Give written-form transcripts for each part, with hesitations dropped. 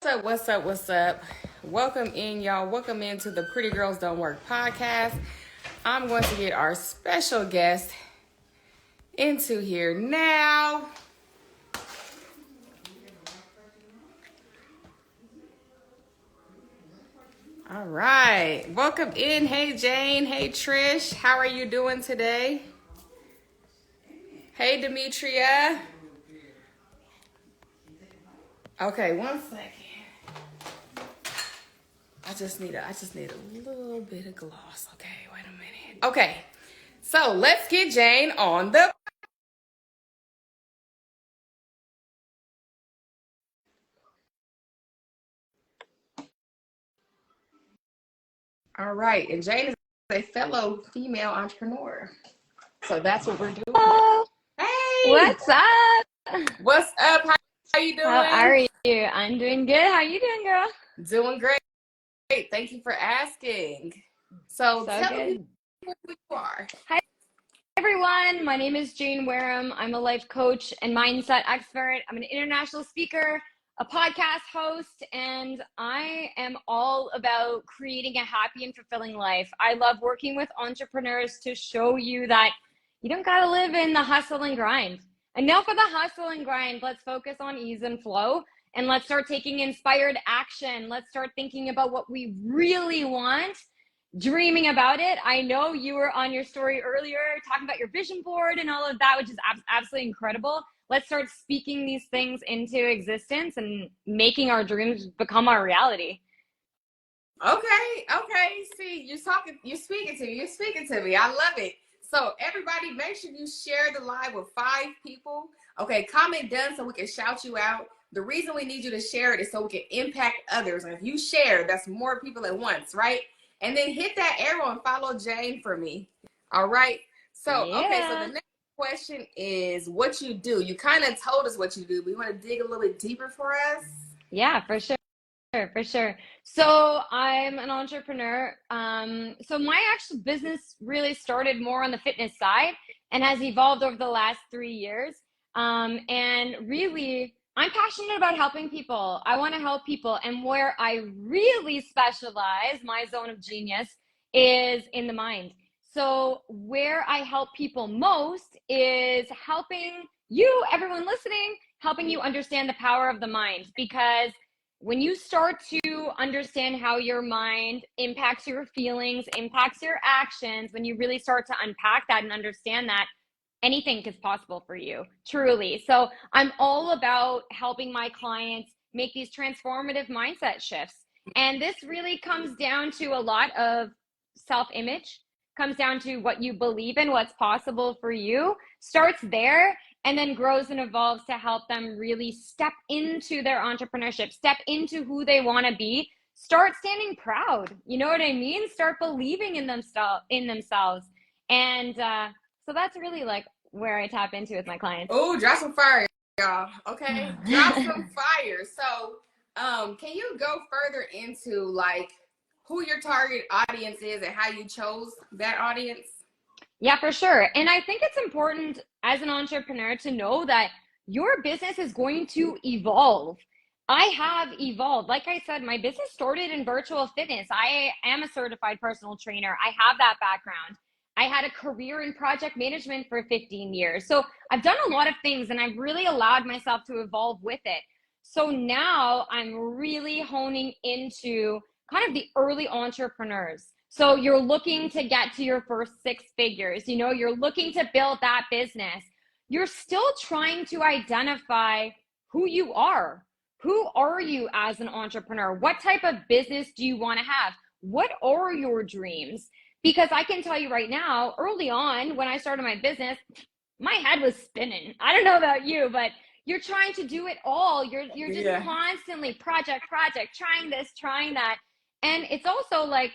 What's up? Welcome in, y'all. Welcome into the Pretty Girls Don't Work podcast. I'm going to get our special guest into here now. All right. Welcome in. Hey, Jane. Hey, Trish. How are you doing today? Hey, Demetria. Okay, one second. I just need a little bit of gloss. Okay, wait a minute. Okay, so let's get Jane on the. All right, and Jane is a fellow female entrepreneur, so that's what we're doing. Hello. Hey, What's up? what's up? How you doing? How are you? I'm doing good. How you doing, girl? Doing great. Thank you for asking. So tell Good. me who you are. Hi, everyone. My name is Jane Wareham. I'm a life coach and mindset expert. I'm an international speaker, a podcast host, and I am all about creating a happy and fulfilling life. I love working with entrepreneurs to show you that you don't got to live in the hustle and grind. Enough of the hustle and grind. Let's focus on ease and flow, and let's start taking inspired action. Let's start thinking about what we really want, dreaming about it. I know you were on your story earlier talking about your vision board and all of that, which is absolutely incredible. Let's start speaking these things into existence and making our dreams become our reality. Okay. See, you're speaking to me. I love it. So everybody, make sure you share the live with 5 people. Okay, comment done so we can shout you out. The reason we need you to share it is so we can impact others. And if you share, that's more people at once, right? And then hit that arrow and follow Jane for me. All right. So, Yeah. Okay, so the next question is what you do. You kind of told us what you do, but you want to dig a little bit deeper for us? Yeah, for sure. For sure. So I'm an entrepreneur. So my actual business really started more on the fitness side and has evolved over the last 3 years. And really, I'm passionate about helping people. I want to help people. And where I really specialize, my zone of genius, is in the mind. So where I help people most is helping you, everyone listening, helping you understand the power of the mind. Because when you start to understand how your mind impacts your feelings, impacts your actions, when you really start to unpack that and understand that, anything is possible for you, truly. So I'm all about helping my clients make these transformative mindset shifts. And this really comes down to a lot of self-image, comes down to what you believe in, what's possible for you, starts there, and then grows and evolves to help them really step into their entrepreneurship, step into who they want to be, start standing proud. You know what I mean? Start believing in themselves. And so that's really like where I tap into with my clients. Oh, drop some fire, y'all. Okay, drop some fire. So, can you go further into like who your target audience is and how you chose that audience? Yeah, for sure. And I think it's important as an entrepreneur to know that your business is going to evolve. I have evolved. Like I said, my business started in virtual fitness. I am a certified personal trainer. I have that background. I had a career in project management for 15 years. So I've done a lot of things and I've really allowed myself to evolve with it. So now I'm really honing into kind of the early entrepreneurs. So you're looking to get to your first 6 figures, you're looking to build that business. You're still trying to identify who you are. Who are you as an entrepreneur? What type of business do you want to have? What are your dreams? Because I can tell you right now, early on when I started my business, my head was spinning. I don't know about you, but you're trying to do it all. You're just constantly project, trying this, trying that. And it's also like,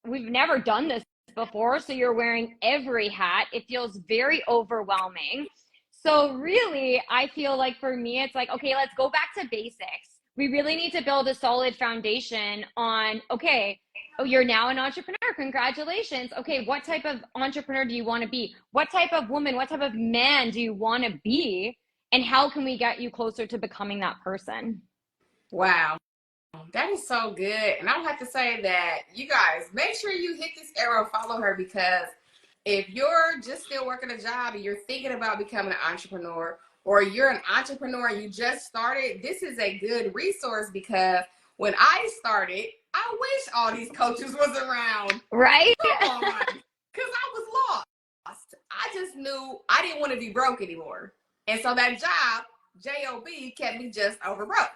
we've never done this before, so you're wearing every hat. It feels very overwhelming. So really, I feel like for me, it's like, okay, let's go back to basics. We really need to build a solid foundation on, okay, oh, you're now an entrepreneur. Congratulations. Okay, what type of entrepreneur do you want to be? What type of woman, what type of man do you want to be? And how can we get you closer to becoming that person? Wow. that is so good. And I would have to say that you guys make sure you hit this arrow, follow her, because if you're just still working a job and you're thinking about becoming an entrepreneur, or you're an entrepreneur and you just started, this is a good resource, because when I started, I wish all these coaches was around. Right? Come on, because I was lost. I just knew I didn't want to be broke anymore. And so that job, J-O-B, kept me just over broke.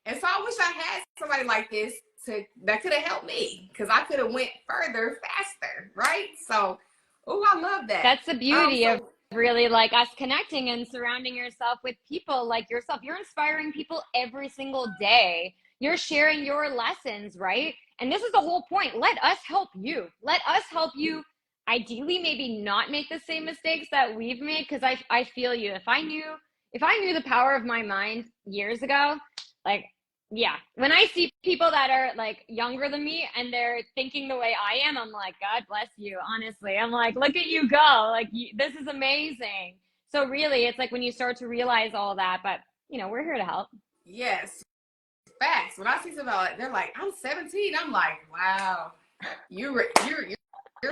And so I wish I had somebody like this that could have helped me, because I could have went further faster, right? So, oh, I love that. That's the beauty of So really like us connecting and surrounding yourself with people like yourself. You're inspiring people every single day. You're sharing your lessons, right? And this is the whole point. Let us help you. Let us help you ideally maybe not make the same mistakes that we've made, because I feel you. If I knew the power of my mind years ago, like, yeah, when I see people that are like younger than me and they're thinking the way I am, I'm like, God bless you. Honestly, I'm like, look at you go. Like, this is amazing. So really, it's like when you start to realize all that, but you know, we're here to help. yes, facts. When I see somebody, they're like, I'm 17. I'm like, wow, you're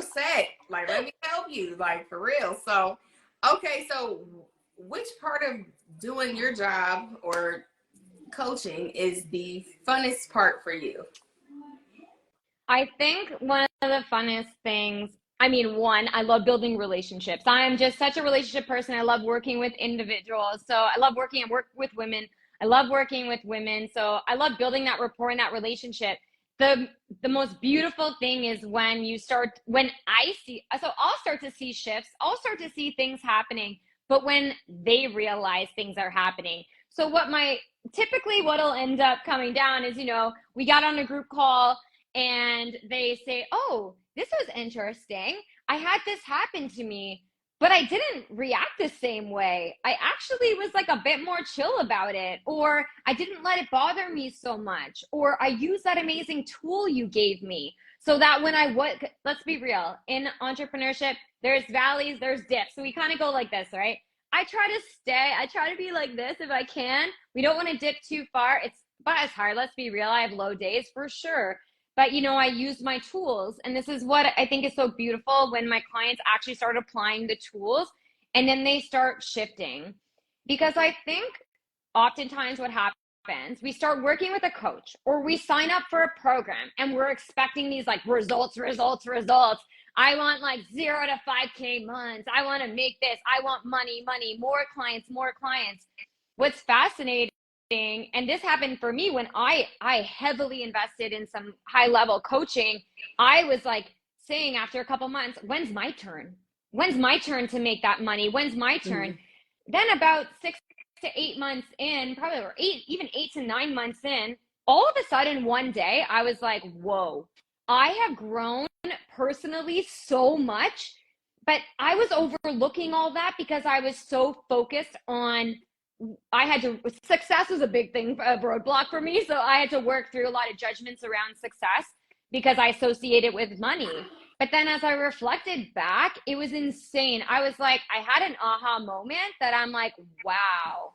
set. Like, let me help you, like, for real. So, okay, so which part of doing your job or coaching is the funnest part for you? I think one of the funnest things, I mean, one, I love building relationships. I am just such a relationship person. I love working with individuals. So I love working and work with women. I love working with women. So I love building that rapport and that relationship. The most beautiful thing is when I see, so I'll start to see shifts, I'll start to see things happening, but when they realize things are happening. So typically what'll end up coming down is, we got on a group call and they say, oh, this was interesting. I had this happen to me, but I didn't react the same way. I actually was like a bit more chill about it, or I didn't let it bother me so much, or I used that amazing tool you gave me so that when let's be real, in entrepreneurship, there's valleys, there's dips. So we kind of go like this, right? I try to be like this if I can. We don't want to dip too far. But it's hard. Let's be real. I have low days for sure. But, I used my tools. And this is what I think is so beautiful, when my clients actually start applying the tools and then they start shifting. Because I think oftentimes what happens, we start working with a coach or we sign up for a program and we're expecting these like results. I want like 0 to 5K months. I want to make this. I want money, more clients. What's fascinating, and this happened for me when I heavily invested in some high level coaching. I was like saying after a couple months, when's my turn to make that money? When's my turn? Then about 6 to 8 months in, probably, or even 8 to 9 months in, all of a sudden one day I was like, whoa, I have grown personally so much, but I was overlooking all that because I was so focused on, success was a big thing, a roadblock for me. So I had to work through a lot of judgments around success because I associate it with money. But then as I reflected back, it was insane. I was like, I had an aha moment that I'm like, wow,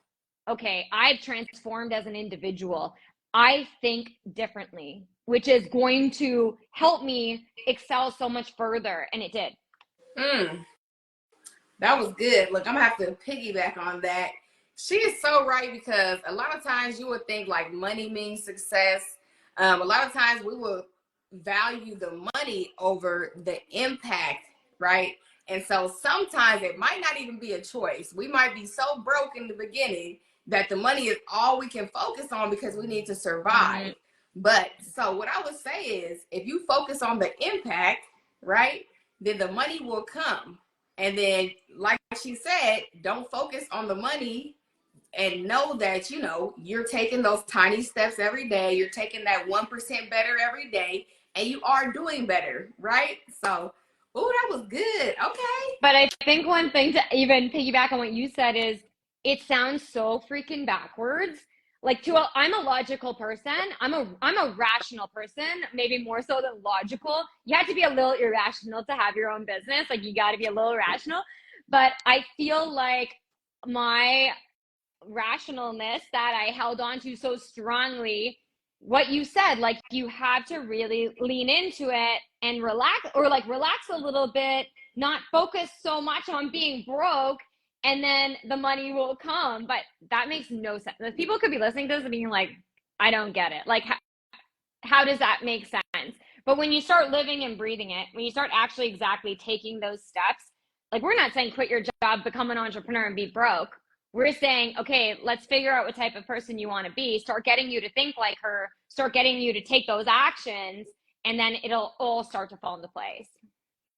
okay, I've transformed as an individual. I think differently, which is going to help me excel so much further. And it did. That was good. Look, I'm gonna have to piggyback on that. She is so right, because a lot of times you would think like money means success. A lot of times we will value the money over the impact, right? And so sometimes it might not even be a choice. We might be so broke in the beginning that the money is all we can focus on because we need to survive. But so what I would say is, if you focus on the impact, right, then the money will come. And then, like she said, don't focus on the money, and know that, you're taking those tiny steps every day. You're taking that 1% better every day, and you are doing better, right? So, that was good. Okay. But I think one thing to even piggyback on what you said is, it sounds so freaking backwards. Like, I'm a logical person. I'm a rational person, maybe more so than logical. You have to be a little irrational to have your own business. Like, you got to be a little rational. But I feel like my rationalness that I held on to so strongly what you said, like you have to really lean into it and relax, or like relax a little bit, not focus so much on being broke, and then the money will come. But that makes no sense. People could be listening to this and being like, I don't get it. Like, how does that make sense? But when you start living and breathing it, when you start actually exactly taking those steps, like we're not saying quit your job, become an entrepreneur and be broke. We're saying, okay, let's figure out what type of person you want to be, start getting you to think like her, start getting you to take those actions, and then it'll all start to fall into place.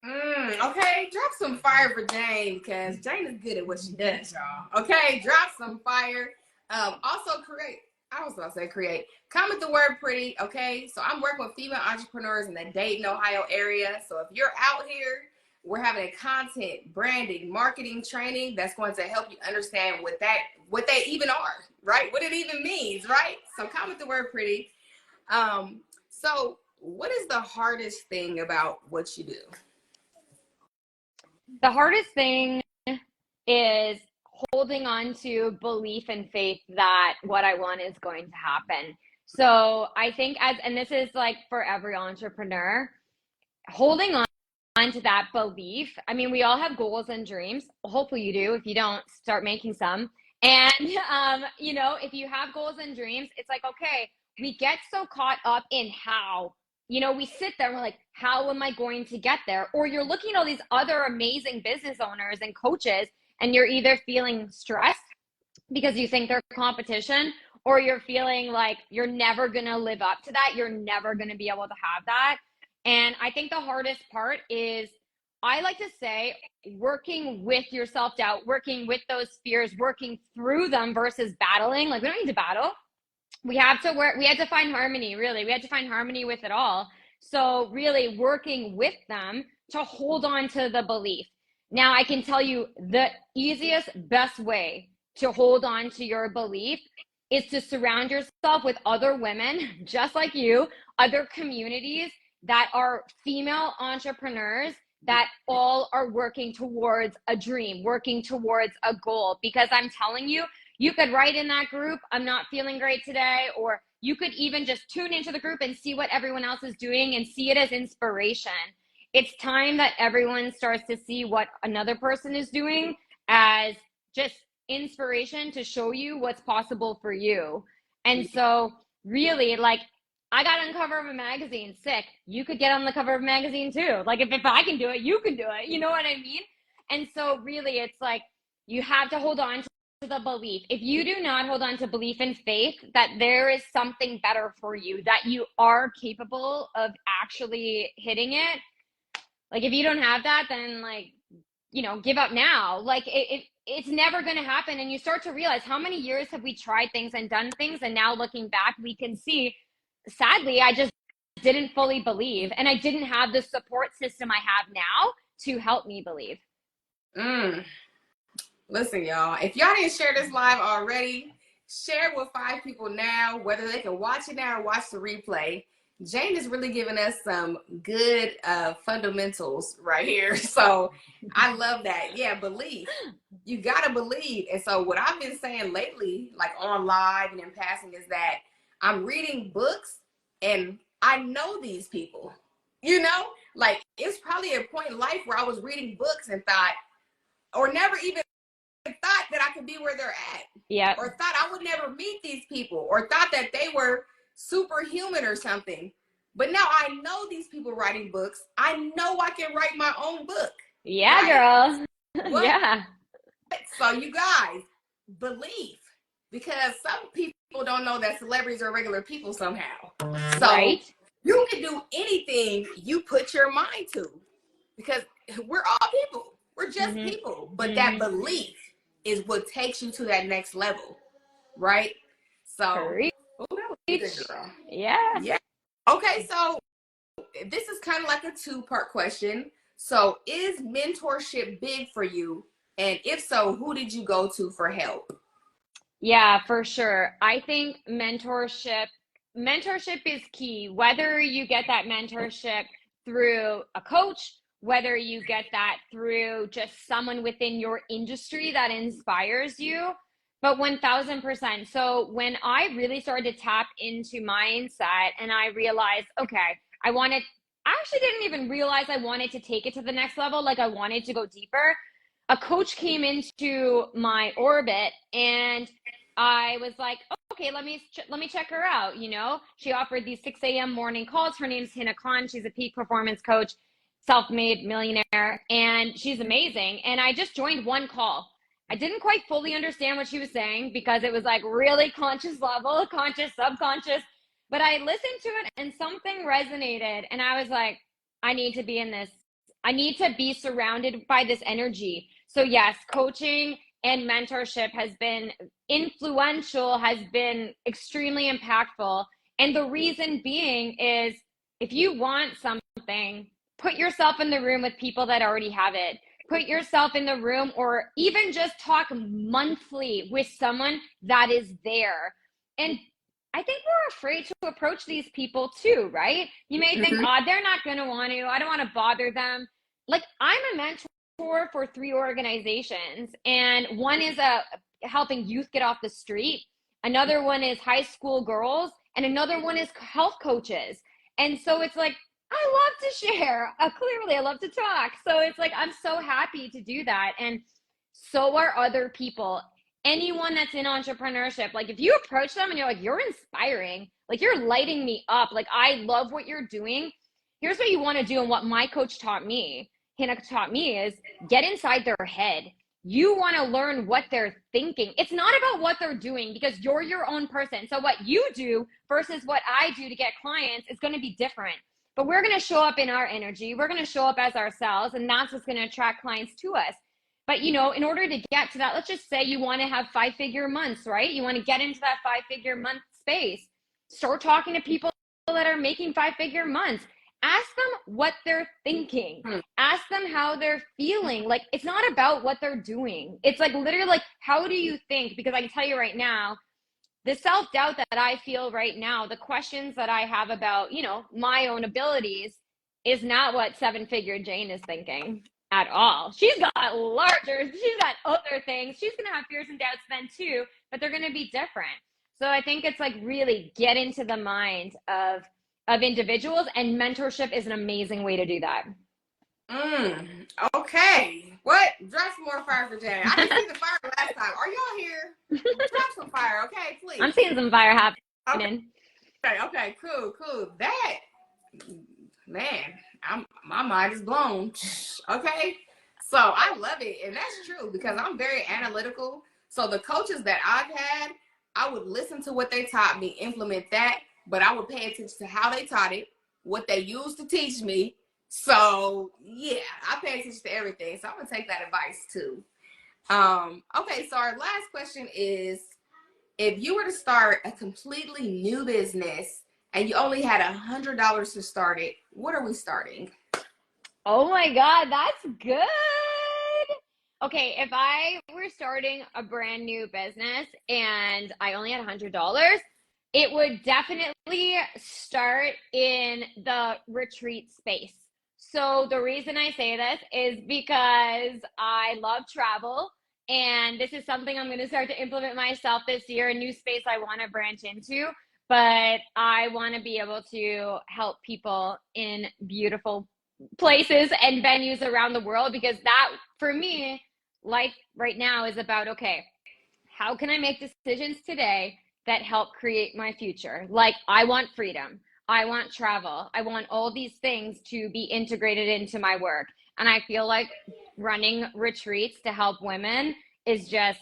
Okay, drop some fire for Jane, because Jane is good at what she does, y'all. Okay, drop some fire. Also create. I was about to say create. Comment the word pretty. Okay, so I'm working with female entrepreneurs in the Dayton, Ohio area. So if you're out here, we're having a content, branding, marketing training that's going to help you understand what they even are, right? What it even means, right? So comment the word pretty. So what is the hardest thing about what you do? The hardest thing is holding on to belief and faith that what I want is going to happen. So I think and this is like for every entrepreneur, holding on to that belief. I mean, we all have goals and dreams. Hopefully you do. If you don't, start making some. And, if you have goals and dreams, it's like, okay, we get so caught up in how. We sit there and we're like, how am I going to get there? Or you're looking at all these other amazing business owners and coaches, and you're either feeling stressed because you think they're competition, or you're feeling like you're never going to live up to that. You're never going to be able to have that. And I think the hardest part is, I like to say, working with your self-doubt, working with those fears, working through them versus battling. Like, we don't need to battle. We have to find harmony, really. We had to find harmony with it all. So really working with them to hold on to the belief. Now, I can tell you the easiest, best way to hold on to your belief is to surround yourself with other women just like you, other communities that are female entrepreneurs that all are working towards a dream, working towards a goal. Because I'm telling you, you could write in that group, I'm not feeling great today, or you could even just tune into the group and see what everyone else is doing and see it as inspiration. It's time that everyone starts to see what another person is doing as just inspiration to show you what's possible for you. And so really, like, I got on the cover of a magazine, sick. You could get on the cover of a magazine too. Like, if I can do it, you can do it. You know what I mean? And so really, it's like, you have to hold on to the belief. If you do not hold on to belief and faith that there is something better for you, that you are capable of actually hitting it, like, if you don't have that, then like, give up now. Like, it's never going to happen. And you start to realize, how many years have we tried things and done things, and now looking back, we can see, sadly, I just didn't fully believe, and I didn't have the support system I have now to help me believe. Listen, y'all, if y'all didn't share this live already, share it with 5 people now, whether they can watch it now or watch the replay. Jane is really giving us some good fundamentals right here. So I love that. Yeah, belief. You got to believe. And so what I've been saying lately, like on live and in passing, is that I'm reading books and I know these people. Like, it's probably a point in life where I was reading books and thought, or never even thought that I could be where they're at. Yeah. Or thought I would never meet these people, or thought that they were superhuman or something. But now I know these people writing books. I know I can write my own book. Yeah, right? Girl. Yeah. So you guys, believe, because some people don't know that celebrities are regular people somehow. So right? You can do anything you put your mind to, because we're all people. We're just people. But that belief is what takes you to that next level, right? So, that was good, girl. Yeah. Okay, so this is kind of like a 2-part question. So, is mentorship big for you? And if so, who did you go to for help? Yeah, for sure. I think mentorship is key. Whether you get that mentorship through a coach, whether you get that through just someone within your industry that inspires you, But 1000%. So when I really started to tap into mindset and I realized, okay, I actually didn't even realize I wanted to take it to the next level. Like I wanted to go deeper. A coach came into my orbit and I was like, okay, let me check her out. You know, she offered these 6 a.m. morning calls. Her name's Hina Khan. She's a peak performance coach, self-made millionaire, and she's amazing. And I just joined one call. I didn't quite fully understand what she was saying because it was like really conscious level, conscious, subconscious. But I listened to it and something resonated. And I was like, I need to be in this. I need to be surrounded by this energy. So, yes, coaching and mentorship has been influential, has been extremely impactful. And the reason being is if you want something, put yourself in the room with people that already have it. Put yourself in the room or even just talk monthly with someone that is there. And I think we're afraid to approach these people too, right? You may think, Mm-hmm. oh, they're not going to want to. I don't want to bother them. Like I'm a mentor for 3 organizations, and one is helping youth get off the street. Another one is high school girls, and another one is health coaches. And so it's like, I love to share. Clearly, I love to talk. So it's like, I'm so happy to do that. And so are other people. Anyone that's in entrepreneurship, like if you approach them and you're like, you're inspiring, like you're lighting me up, like I love what you're doing. Here's what you want to do. And what my coach taught me, Hannah taught me, is get inside their head. You want to learn what they're thinking. It's not about what they're doing because you're your own person. So what you do versus what I do to get clients is going to be different. But we're going to show up in our energy. We're going to show up as ourselves, and that's what's going to attract clients to us. But, you know, in order to get to that, let's just say you want to have 5-figure months, right? You want to get into that 5-figure month space. Start talking to people that are making 5-figure months. Ask them what they're thinking. Ask them how they're feeling. Like, it's not about what they're doing. It's like literally like, how do you think? Because I can tell you right now, the self-doubt that I feel right now, the questions that I have about, you know, my own abilities is not what 7-figure Jane is thinking at all. She's got larger, she's got other things. She's going to have fears and doubts then too, but they're going to be different. So I think it's like really get into the mind of individuals, and mentorship is an amazing way to do that. Okay. What? Drop some more fire for Jane. I didn't see the fire last time. Are y'all here? Drop some fire, okay, please. I'm seeing some fire happening. Okay, cool. That, man, my mind is blown. Okay. So I love it. And that's true because I'm very analytical. So the coaches that I've had, I would listen to what they taught me, implement that, but I would pay attention to how they taught it, what they used to teach me. So yeah, I pay attention to everything. So I'm gonna take that advice too. Okay, so our last question is, if you were to start a completely new business and you only had $100 to start it, what are we starting? Oh my God, that's good. Okay, if I were starting a brand new business and I only had $100, it would definitely start in the retreat space. So the reason I say this is because I love travel, and this is something I'm going to start to implement myself this year, a new space I want to branch into. But I want to be able to help people in beautiful places and venues around the world, because that, for me, life right now is about, okay, how can I make decisions today that help create my future? Like, I want freedom. I want travel. I want all these things to be integrated into my work. And I feel like running retreats to help women is just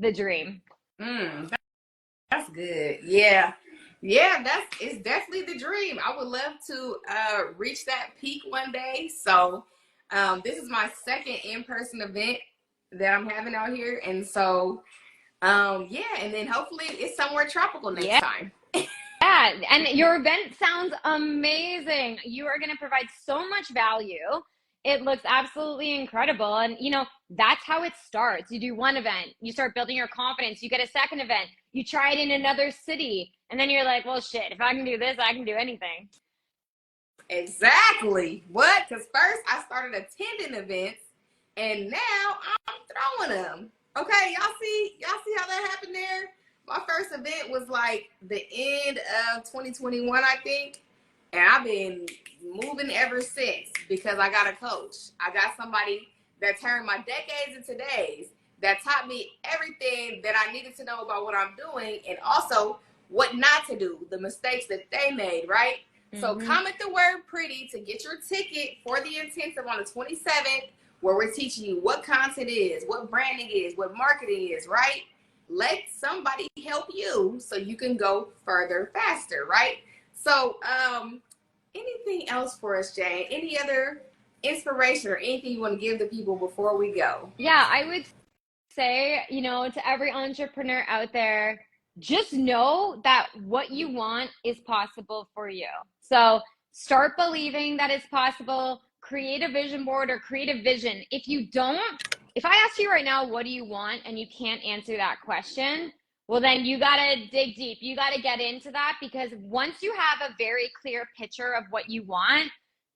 the dream. That's good. Yeah. Yeah, it's definitely the dream. I would love to reach that peak one day. So this is my second in-person event that I'm having out here. And so yeah, and then hopefully it's somewhere tropical next time. Yeah, and your event sounds amazing. You are going to provide so much value. It looks absolutely incredible. And, you know, that's how it starts. You do one event, you start building your confidence, you get a second event, you try it in another city, and then you're like, well, shit, if I can do this, I can do anything. Exactly. What? Because first I started attending events, and now I'm throwing them. Okay, y'all see how that happened there? My first event was like the end of 2021, I think. And I've been moving ever since because I got a coach. I got somebody that turned my decades into days, that taught me everything that I needed to know about what I'm doing and also what not to do, the mistakes that they made, right? So Mm-hmm. comment the word pretty to get your ticket for the intensive on the 27th, where we're teaching you what content is, what branding is, what marketing is, right? Let somebody help you so you can go further faster, right? So, anything else for us, Jane? Any other inspiration or anything you want to give the people before we go? Yeah, I would say, to every entrepreneur out there, just know that what you want is possible for you. So start believing that it's possible. Create a vision board or create a vision. If I ask you right now, what do you want, and you can't answer that question, well, then you got to dig deep. You got to get into that, because once you have a very clear picture of what you want,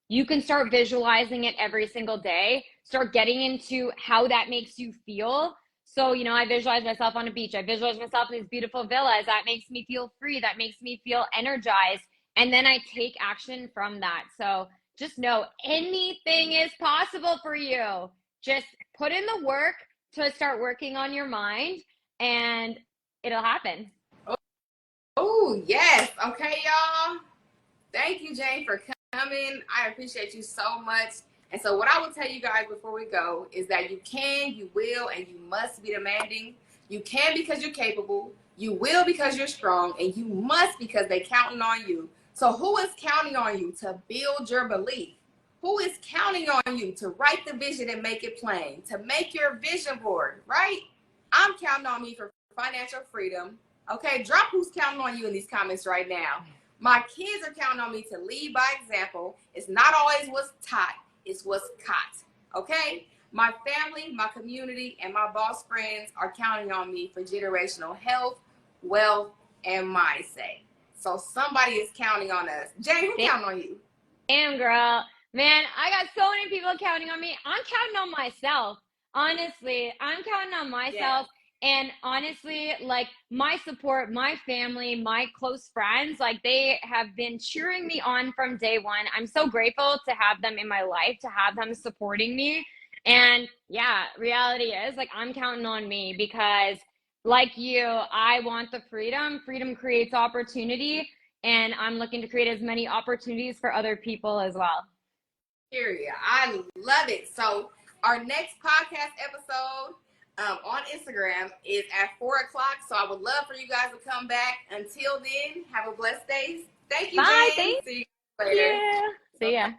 you can start visualizing it every single day, start getting into how that makes you feel. So, I visualize myself on a beach. I visualize myself in these beautiful villas. That makes me feel free. That makes me feel energized. And then I take action from that. So just know anything is possible for you. Just put in the work to start working on your mind, and it'll happen. Oh, yes. Okay, y'all. Thank you, Jane, for coming. I appreciate you so much. And so, what I will tell you guys before we go is that you can, you will, and you must be demanding. You can because you're capable. You will because you're strong, and you must because they're counting on you. So, who is counting on you to build your belief? Who is counting on you to write the vision and make it plain, to make your vision board, right? I'm counting on me for financial freedom. Okay, drop who's counting on you in these comments right now. My kids are counting on me to lead by example. It's not always what's taught, it's what's caught. Okay? My family, my community, and my boss friends are counting on me for generational health, wealth, and mindset. So somebody is counting on us. Jane, who counting on you? Damn, girl. Man, I got so many people counting on me. I'm counting on myself. Honestly, I'm counting on myself. Yes. And honestly, like, my support, my family, my close friends, like, they have been cheering me on from day one. I'm so grateful to have them in my life, to have them supporting me. And yeah, reality is, like, I'm counting on me because, like you, I want the freedom. Freedom creates opportunity, and I'm looking to create as many opportunities for other people as well. Period. I love it. So our next podcast episode on Instagram is at 4 o'clock. So I would love for you guys to come back. Until then, have a blessed day. Thank you, Bye. Jane. Thank See you later. you. See ya.